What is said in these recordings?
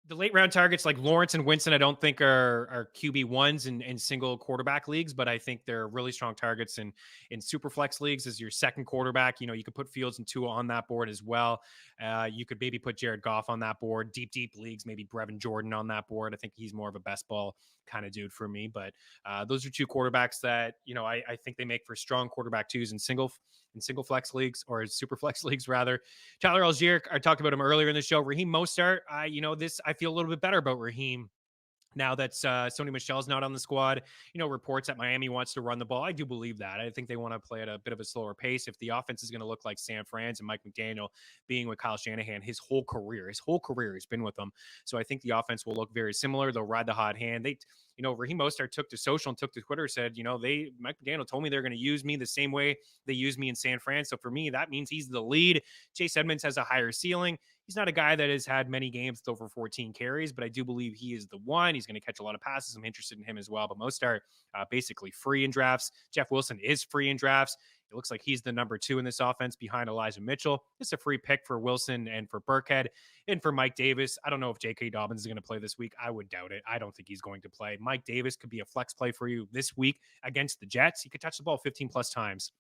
The late round targets like Lawrence and Winston, I don't think are QB ones in single quarterback leagues, but I think they're really strong targets in super flex leagues as your second quarterback. You know, you could put Fields and Tua on that board as well. You could maybe put Jared Goff on that board. Deep leagues, maybe Brevin Jordan on that board. I think he's more of a best ball kind of dude for me. But those are two quarterbacks that I think they make for strong quarterback twos in single flex leagues or super flex leagues rather. Tyler Algierk, I talked about him earlier in the show. Raheem Mostert, I feel a little bit better about Raheem now that Sony Michel's not on the squad. Reports that Miami wants to run the ball. I do believe that. I think they want to play at a bit of a slower pace. If the offense is going to look like San Fran's and Mike McDaniel being with Kyle Shanahan his whole career has been with them. So I think the offense will look very similar. They'll ride the hot hand. Raheem Mostert took to social and took to Twitter, said, Mike McDaniel told me they're going to use me the same way they used me in San Fran. So for me, that means he's the lead. Chase Edmonds has a higher ceiling. He's not a guy that has had many games with over 14 carries, but I do believe he is the one. He's going to catch a lot of passes. I'm interested in him as well. But Mostert basically free in drafts. Jeff Wilson is free in drafts. It looks like he's the number 2 in this offense behind Elijah Mitchell. It's a free pick for Wilson and for Burkhead and for Mike Davis. I don't know if J.K. Dobbins is going to play this week. I would doubt it. I don't think he's going to play. Mike Davis could be a flex play for you this week against the Jets. He could touch the ball 15 plus times.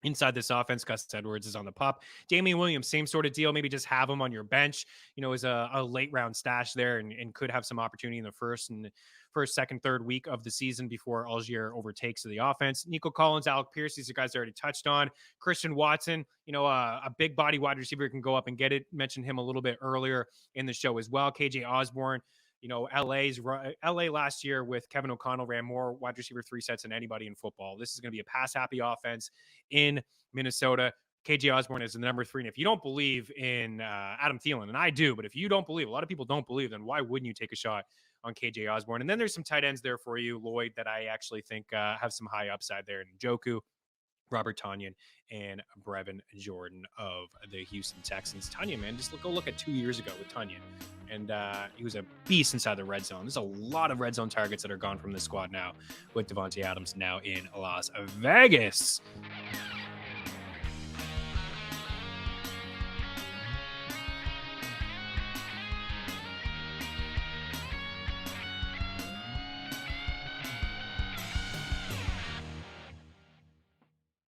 Inside this offense, Gus Edwards is on the pup. Damien Williams, same sort of deal. Maybe just have him on your bench, as a late round stash there and could have some opportunity in the first, second, third week of the season before Algier overtakes the offense. Nico Collins, Alec Pierce, these are guys I already touched on. Christian Watson, a big body wide receiver can go up and get it. Mentioned him a little bit earlier in the show as well. KJ Osborne. LA last year with Kevin O'Connell ran more wide receiver 3 sets than anybody in football. This is going to be a pass happy offense in Minnesota. KJ Osborne is the number 3. And if you don't believe in Adam Thielen, and I do, but if you don't believe, a lot of people don't believe, then why wouldn't you take a shot on KJ Osborne? And then there's some tight ends there for you, Lloyd, that I actually think have some high upside there. Njoku, Robert Tonyan, and Brevin Jordan of the Houston Texans. Tonyan, man, just go look at 2 years ago with Tonyan. And he was a beast inside the red zone. There's a lot of red zone targets that are gone from this squad now with Devontae Adams now in Las Vegas.